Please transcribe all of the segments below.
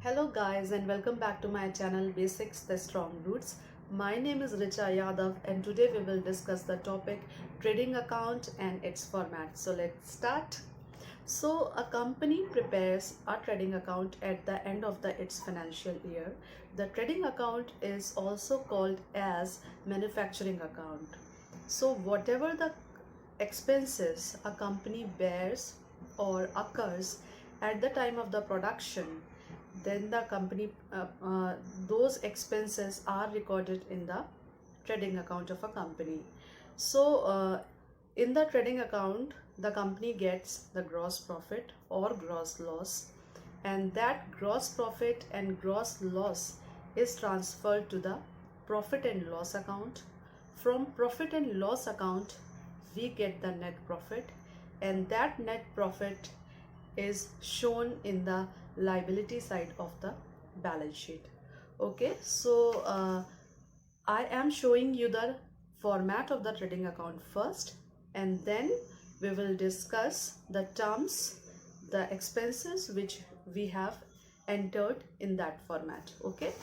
Hello guys and welcome back to my channel Basics the Strong Roots. My name is Richa Yadav and today we will discuss the topic trading account and its format. So let's start. So a company prepares a trading account at the end of its financial year. The trading account is also called as manufacturing account. So whatever the expenses a company bears or occurs at the time of the production, then the company those expenses are recorded in the trading account of a company. So in the trading account the company gets the gross profit or gross loss, and that gross profit and gross loss is transferred to the profit and loss account. From profit and loss account we get the net profit, and that net profit is shown in the liability side of the balance sheet. Okay, so I am showing you the format of the trading account first, and then we will discuss the terms, the expenses which we have entered in that format. Okay,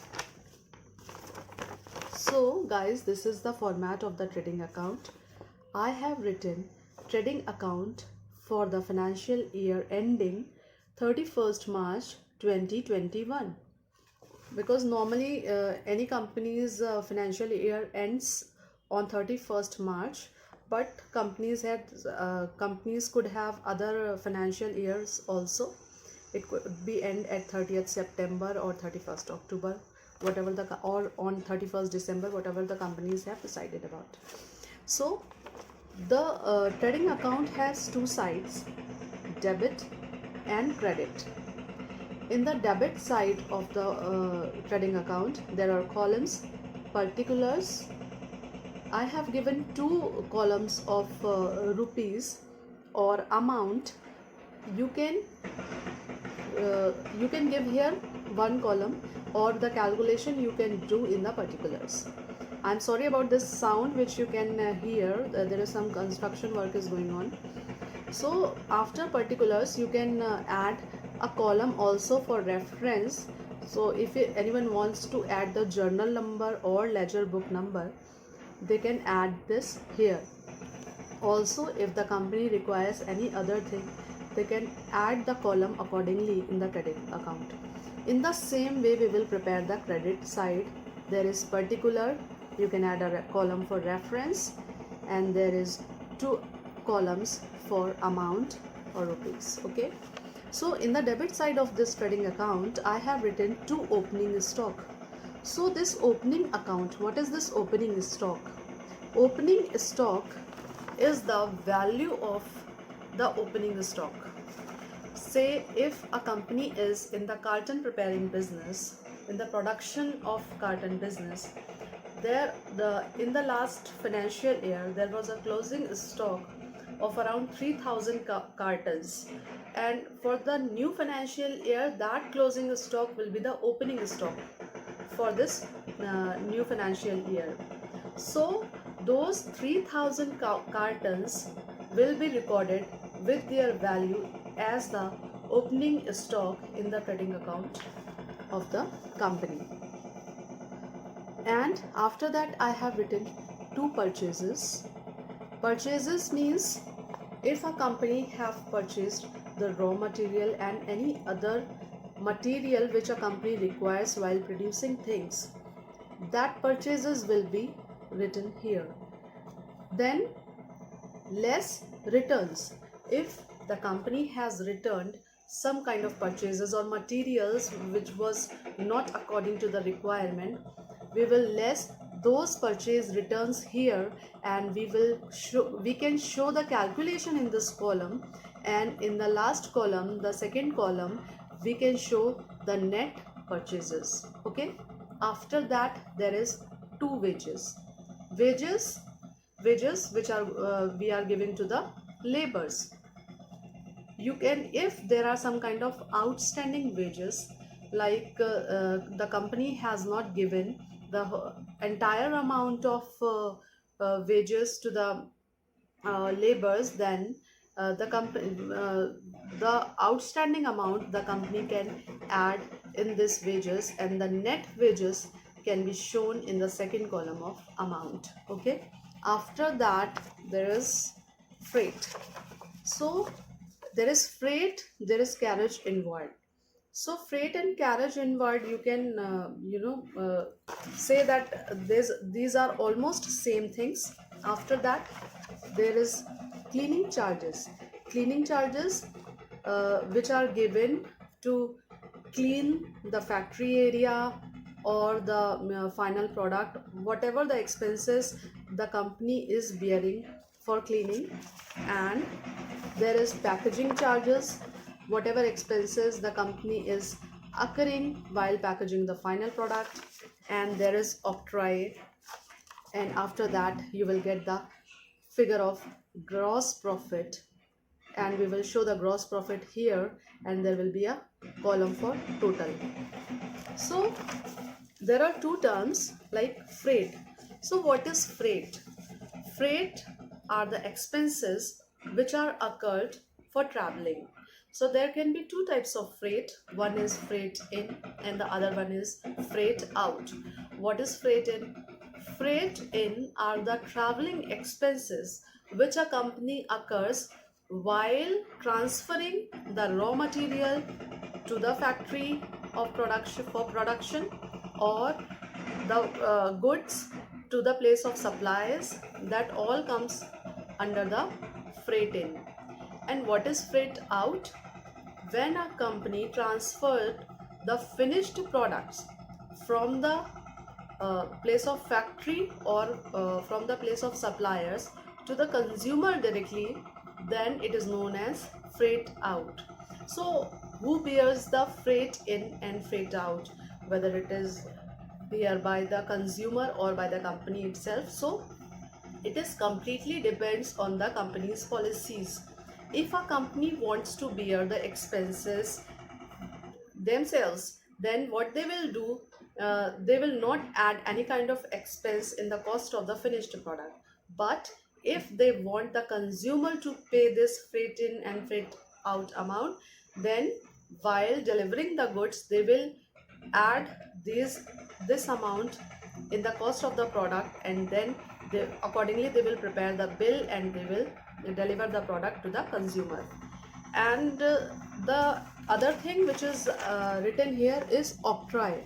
so guys, this is the format of the trading account. I have written trading account for the financial year ending 31st March 2021, because normally any company's financial year ends on 31st March, but companies could have other financial years also. It could be end at 30th September or 31st October, whatever or on 31st December, whatever the companies have decided about. So the trading account has two sides, debit and credit. In the debit side of the trading account, there are columns, particulars. I have given two columns of rupees or amount. You can give here one column, or the calculation you can do in the particulars. I'm sorry about this sound which you can hear. There is some construction work is going on. So after particulars you can add a column also for reference. So if anyone wants to add the journal number or ledger book number, they can add this here. Also, if the company requires any other thing, they can add the column accordingly in the credit account. In the same way, we will prepare the credit side. There is particular, you can add a column for reference, and there is two columns for amount or rupees. Okay, so in the debit side of this trading account, I have written two opening stock. So this opening account, what is this opening stock? Opening stock is the value of the opening stock. Say if a company is in the carton preparing business, in the production of carton business, in the last financial year there was a closing stock of around 3000 cartons, and for the new financial year that closing stock will be the opening stock for this new financial year. So those 3000 cartons will be recorded with their value as the opening stock in the trading account of the company. And after that I have written two purchases. Purchases means if a company have purchased the raw material and any other material which a company requires while producing things, that purchases will be written here. Then less returns. If the company has returned some kind of purchases or materials which was not according to the requirement, we will less those purchase returns here, and we can show the calculation in this column, and in the last column, the second column, we can show the net purchases. Okay, after that there is two wages which are we are giving to the laborers. You can, if there are some kind of outstanding wages, like the company has not given the entire amount of wages to the laborers, then the outstanding amount the company can add in this wages, and the net wages can be shown in the second column of amount. Okay, after that there is freight. So there is freight, there is carriage inward. So freight and carriage inward, you can say that these are almost same things. After that there is cleaning charges. Cleaning charges which are given to clean the factory area or the final product, whatever the expenses the company is bearing for cleaning. And there is packaging charges, whatever expenses the company is occurring while packaging the final product. And there is octroi, and after that you will get the figure of gross profit, and we will show the gross profit here, and there will be a column for total. So there are two terms like freight. So what is freight? Freight are the expenses which are occurred for traveling. So there can be two types of freight. One is freight in and the other one is freight out. What is freight in? Freight in are the traveling expenses which a company occurs while transferring the raw material to the factory of production for production, or the goods to the place of supplies. That all comes under the freight in. And what is freight out? When a company transferred the finished products from the place of factory or from the place of suppliers to the consumer directly, then it is known as freight out. So who bears the freight in and freight out, whether it is bear by the consumer or by the company itself? So it is completely depends on the company's policies. If a company wants to bear the expenses themselves, then what they will do, they will not add any kind of expense in the cost of the finished product. But if they want the consumer to pay this freight in and freight out amount, then while delivering the goods they will add this amount in the cost of the product, and then accordingly they will prepare the bill and they will deliver the product to the consumer. And the other thing which is written here is octroi.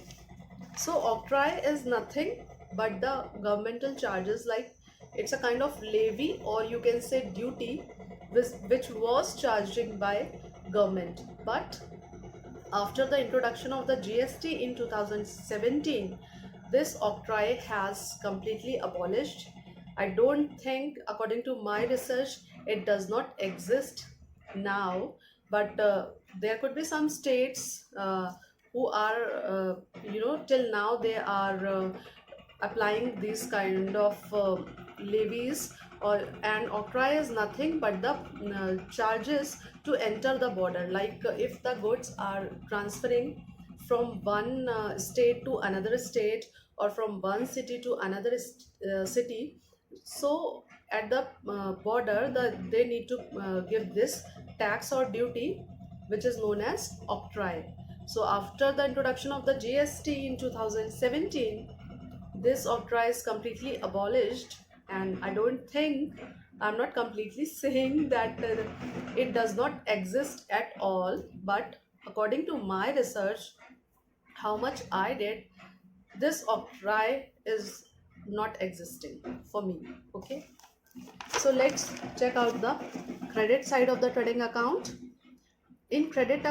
So octroi is nothing but the governmental charges, like it's a kind of levy, or you can say duty, which was charged by government. But after the introduction of the GST in 2017, this octroi has completely abolished. I don't think, according to my research, it does not exist now. But there could be some states who are, till now they are applying these kind of levies. And octroi is nothing but the charges to enter the border. Like if the goods are transferring from one state to another state, or from one city to another city, so at the border they need to give this tax or duty, which is known as octroi. So after the introduction of the GST in 2017, this octroi is completely abolished. And I don't think, I'm not completely saying that it does not exist at all, but according to my research, how much I did, this octroi is not existing for me. Okay, so let's check out the credit side of the trading account. In credit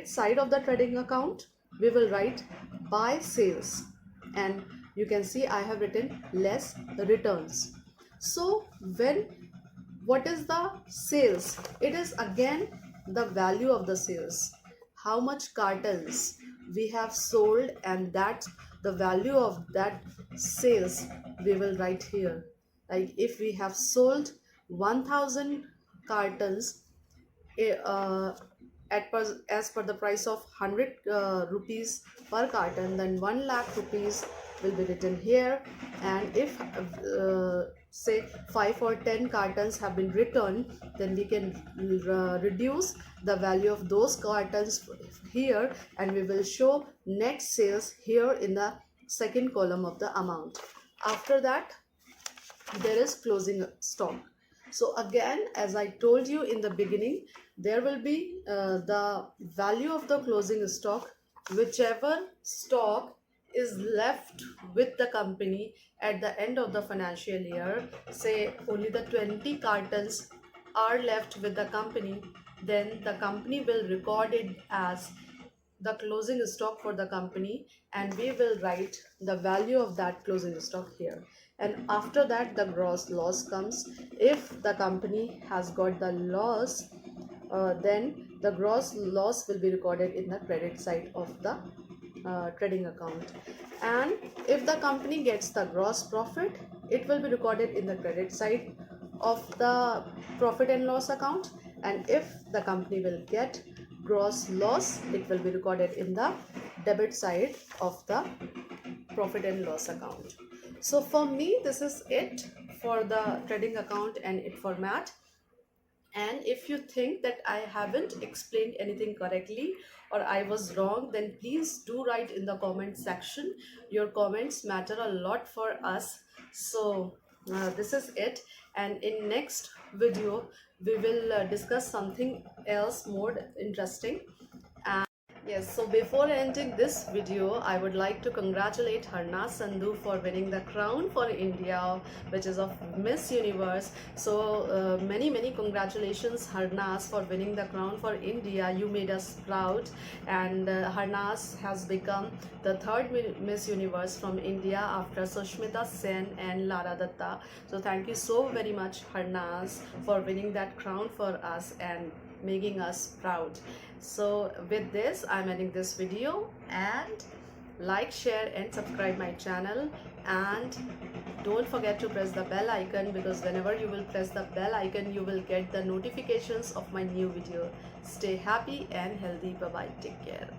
side of the trading account, we will write buy sales, and you can see I have written less returns. So what is the sales? It is again the value of the sales, how much cartons we have sold, and that's the value of that sales we will write here. Like if we have sold 1000 cartons as per the price of 100 rupees per carton, then 1 lakh rupees will be written here. And if say 5 or 10 cartons have been returned, then we can reduce the value of those cartons here, and we will show net sales here in the second column of the amount. After that, there is closing stock. So again, as I told you in the beginning, there will be the value of the closing stock, whichever stock is left with the company at the end of the financial year. Say only the 20 cartons are left with the company, then the company will record it as the closing stock for the company, and we will write the value of that closing stock here. And after that, the gross loss comes. If the company has got the loss, then the gross loss will be recorded in the credit side of the trading account. And if the company gets the gross profit, it will be recorded in the credit side of the profit and loss account. And if the company will get gross loss, it will be recorded in the debit side of the profit and loss account. So for me, this is it for the trading account and it format. And if you think that I haven't explained anything correctly or I was wrong, then please do write in the comment section. Your comments matter a lot for us. So this is it, and in next video we will discuss something else more interesting. Yes, so before ending this video, I would like to congratulate Harnaaz Sandhu for winning the crown for India, which is of Miss Universe. So many congratulations, Harnaaz, for winning the crown for India. You made us proud, and Harnaaz has become the third Miss Universe from India after Sushmita Sen and Lara Datta. So thank you so very much, Harnaaz, for winning that crown for us and making us proud. So with this, I'm ending this video, and like, share and subscribe my channel, and don't forget to press the bell icon, because whenever you will press the bell icon, you will get the notifications of my new video. Stay happy and healthy. Bye bye, take care.